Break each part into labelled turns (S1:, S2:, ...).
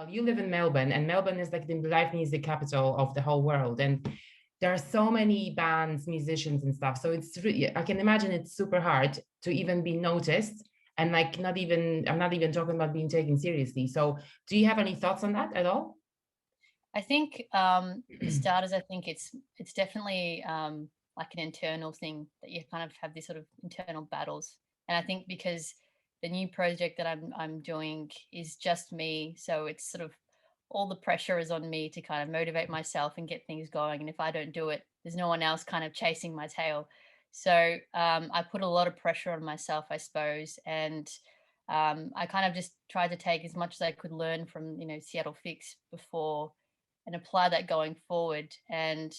S1: You live in Melbourne, and Melbourne is like the live music capital of the whole world. And there are so many bands, musicians, and stuff. So it's really, I can imagine it's super hard to even be noticed. And like, I'm not even talking about being taken seriously. So do you have any thoughts on that at all?
S2: I think for starters, I think it's definitely like an internal thing that you kind of have these sort of internal battles. And I think because the new project that I'm doing is just me, so it's sort of all the pressure is on me to kind of motivate myself and get things going. And if I don't do it, there's no one else kind of chasing my tail. So I put a lot of pressure on myself, I suppose, and I kind of just tried to take as much as I could learn from Seattle Fix before and apply that going forward. And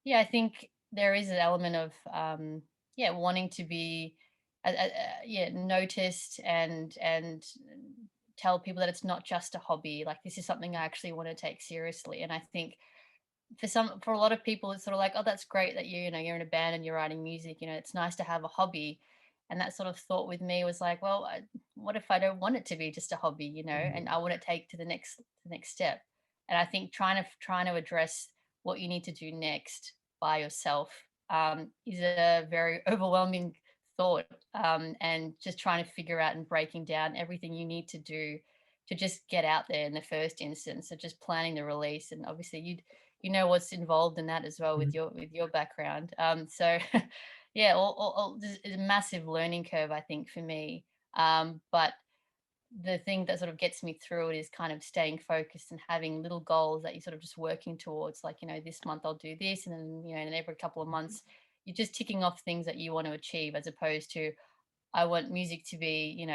S2: yeah, I think there is an element of wanting to be noticed and tell people that it's not just a hobby. Like this is something I actually want to take seriously. And I think for a lot of people, it's sort of like, oh, that's great that you're in a band and you're writing music. It's nice to have a hobby. And that sort of thought with me was like, well, what if I don't want it to be just a hobby, and
S1: Mhm.
S2: I want to take to the next step. And I think trying to address what you need to do next by yourself is a very overwhelming thought, and just trying to figure out and breaking down everything you need to do to just get out there in the first instance. So just planning the release, and obviously you know what's involved in that as well with
S1: Mhm.
S2: your background. So yeah, this is a massive learning curve, I think, for me. But the thing that sort of gets me through it is kind of staying focused and having little goals that you're sort of just working towards. Like, this month I'll do this, and then and every couple of months you're just ticking off things that you want to achieve, as opposed to I want music to be,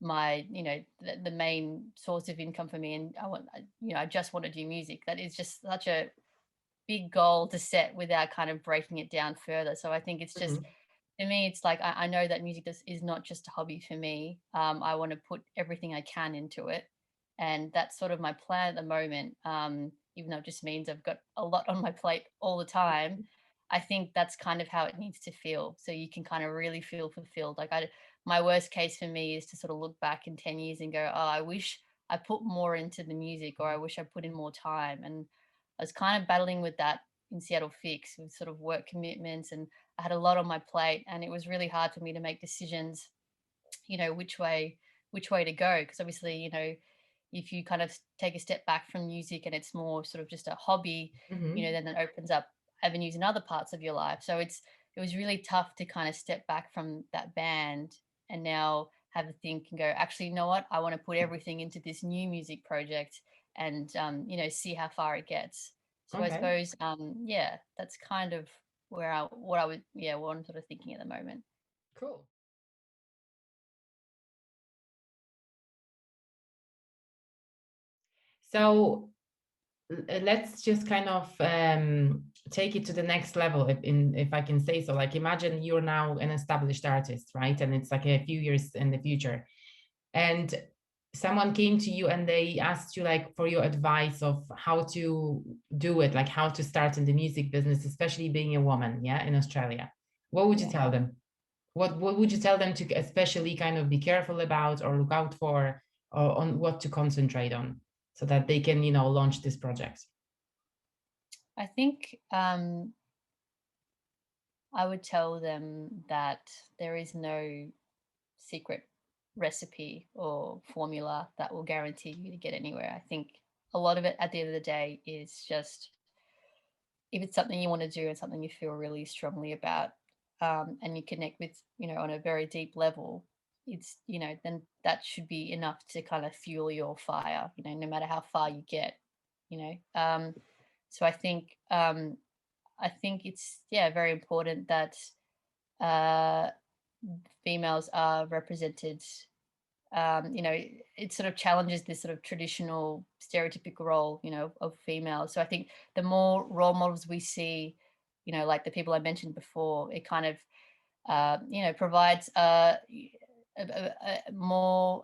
S2: my the main source of income for me, and I just want to do music. That is just such a big goal to set without kind of breaking it down further. So I think it's just,
S1: Mhm.
S2: for me, it's like I know that music is not just a hobby for me. I want to put everything I can into it, and that's sort of my plan at the moment. Even though it just means I've got a lot on my plate all the time, I think that's kind of how it needs to feel. So you can kind of really feel fulfilled. My worst case for me is to sort of look back in 10 years and go, oh, I wish I put more into the music, or I wish I put in more time. And I was kind of battling with that in Seattle Fix with sort of work commitments, and I had a lot on my plate, and it was really hard for me to make decisions, which way to go, because obviously, if you kind of take a step back from music and it's more sort of just a hobby,
S1: Mhm.
S2: then it opens up avenues in other parts of your life. So it was really tough to kind of step back from that band and now have a think and go, actually, you know what? I want to put everything into this new music project and see how far it gets. So I
S1: Okay.
S2: suppose yeah, that's kind of what I'm sort of thinking at the moment.
S1: Cool. So let's just kind of take it to the next level, if I can say so. Like, imagine you're now an established artist, right? And it's like a few years in the future, and someone came to you and they asked you like for your advice of how to do it, like how to start in the music business, especially being a woman, yeah, in Australia. What would you
S2: Yeah.
S1: tell them? What would you tell them to especially kind of be careful about or look out for, or on what to concentrate on so that they can, launch this project?
S2: I think I would tell them that there is no secret recipe or formula that will guarantee you to get anywhere. I think a lot of it at the end of the day is just, if it's something you want to do and something you feel really strongly about, and you connect with, on a very deep level, then that should be enough to kind of fuel your fire, no matter how far you get, you know. So I think it's, yeah, very important that uh, females are represented. It sort of challenges this sort of traditional stereotypical role, of females. So I think the more role models we see, like the people I mentioned before, it kind of, provides more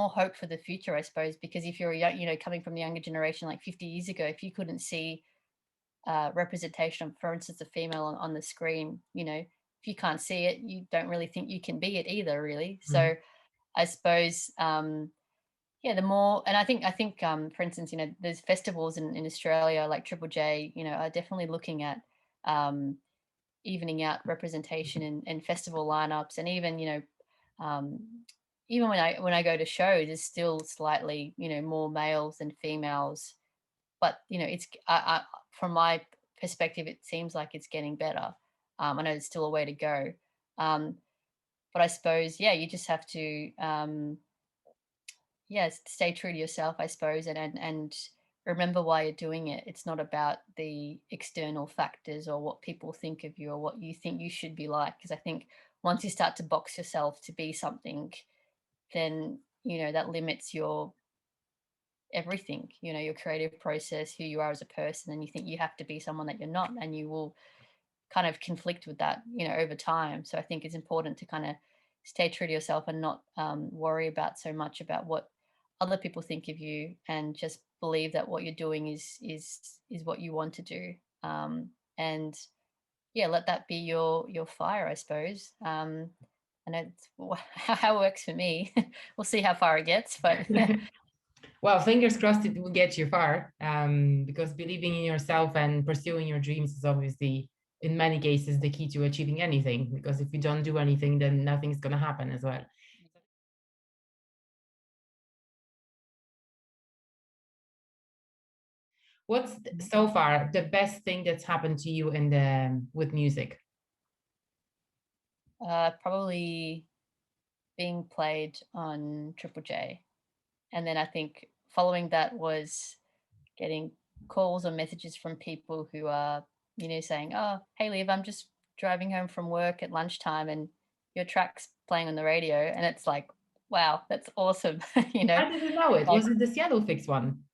S2: hope for the future, I suppose. Because if you're coming from the younger generation, like 50 years ago, if you couldn't see representation of, for instance, a female on the screen, if you can't see it, you don't really think you can be it either, really.
S1: Mhm.
S2: So I suppose Yeah, the more, and I think for instance, there's festivals in Australia like Triple J, are definitely looking at um, evening out representation in festival lineups, and even um, even when I go to shows, there's still slightly more males than females, but it's from my perspective, it seems like it's getting better. I know there's still a way to go, um, but I suppose yeah, you just have to. Yes, stay true to yourself, I suppose, and remember why you're doing it. It's not about the external factors or what people think of you or what you think you should be like. Because I think once you start to box yourself to be something, then that limits your everything. Your creative process, who you are as a person, and you think you have to be someone that you're not, and you will kind of conflict with that, over time. So I think it's important to kind of stay true to yourself and not worry about so much about what other people think of you, and just believe that what you're doing is what you want to do. And yeah, let that be your fire, I suppose. And it's how it works for me. We'll see how far it gets, but
S1: Well, fingers crossed it will get you far, because believing in yourself and pursuing your dreams is obviously, in many cases, the key to achieving anything. Because if you don't do anything, then nothing's going to happen as well. What's so far the best thing that's happened to you in the with music?
S2: probably being played on Triple J. And then I think following that was getting calls or messages from people who are, saying, "Oh, hey, Liv, I'm just driving home from work at lunchtime and your track's playing on the radio." And it's like, wow, that's awesome.
S1: I didn't know it.
S2: Like,
S1: Was it the Seattle Fix one?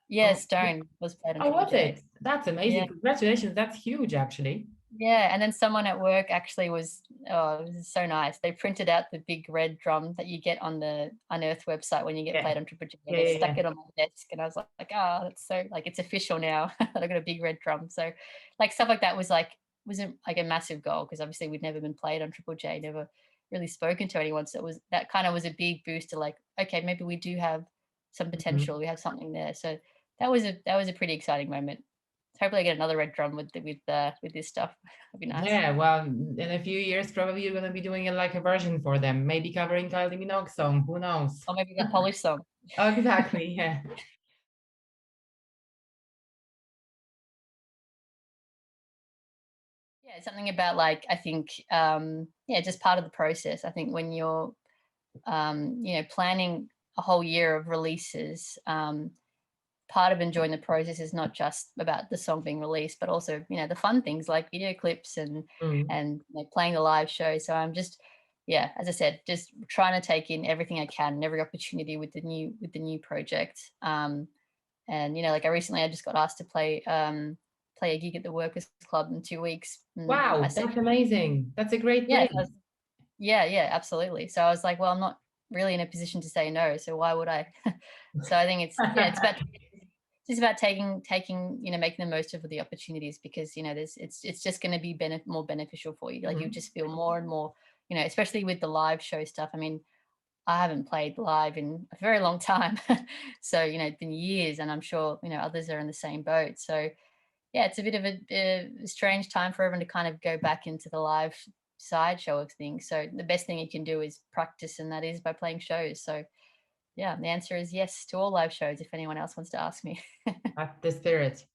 S2: yeah,
S1: Oh,
S2: Stone was played on
S1: oh,
S2: Triple
S1: was
S2: J.
S1: it? That's
S2: Yeah.
S1: amazing. Congratulations. That's huge, actually.
S2: Yeah, and then someone at work actually was, oh, it was so nice. They printed out the big red drum that you get on the Unearth website when you get
S1: Yeah.
S2: played on Triple J, and
S1: Yeah,
S2: they
S1: yeah,
S2: stuck
S1: yeah.
S2: it on my desk, and I was like, oh, that's so, like, it's official now that I got a big red drum. So, like, stuff like that wasn't like a massive goal, because obviously we'd never been played on Triple J, never really spoken to anyone. So that kind of was a big boost to, like, okay, maybe we do have some
S1: Mhm.
S2: potential. We have something there. So that was a pretty exciting moment. Hopefully I get another red drum with this stuff. That'd be nice.
S1: Yeah, well, in a few years, probably you're gonna be doing it like a version for them, maybe covering Kylie Minogue song. Who knows?
S2: Or maybe that Polish song.
S1: Exactly. Yeah.
S2: Yeah, it's something about, like, I think, yeah, just part of the process. I think when you're, planning a whole year of releases, part of enjoying the process is not just about the song being released, but also, the fun things like video clips and
S1: Mm.
S2: and playing the live show. So I'm just, yeah, as I said, just trying to take in everything I can and every opportunity with the new project. And like I just got asked to play a gig at the Workers Club in 2 weeks. And I
S1: Wow,
S2: said,
S1: that's amazing. That's a great
S2: yeah,
S1: place.
S2: yeah, yeah, absolutely. So I was like, well, I'm not really in a position to say no, so why would I? So I think it's about taking making the most of the opportunities, because it's just going to be more beneficial for you. Like, you
S1: Mhm.
S2: just feel more and more, especially with the live show stuff. I mean, I haven't played live in a very long time. So, it's been years, and I'm sure, others are in the same boat. So, yeah, it's a bit of a strange time for everyone to kind of go back into the live sideshow of things. So, the best thing you can do is practice, and that is by playing shows. So, yeah, the answer is yes to all live shows if anyone else wants to ask me.
S1: That's the spirit.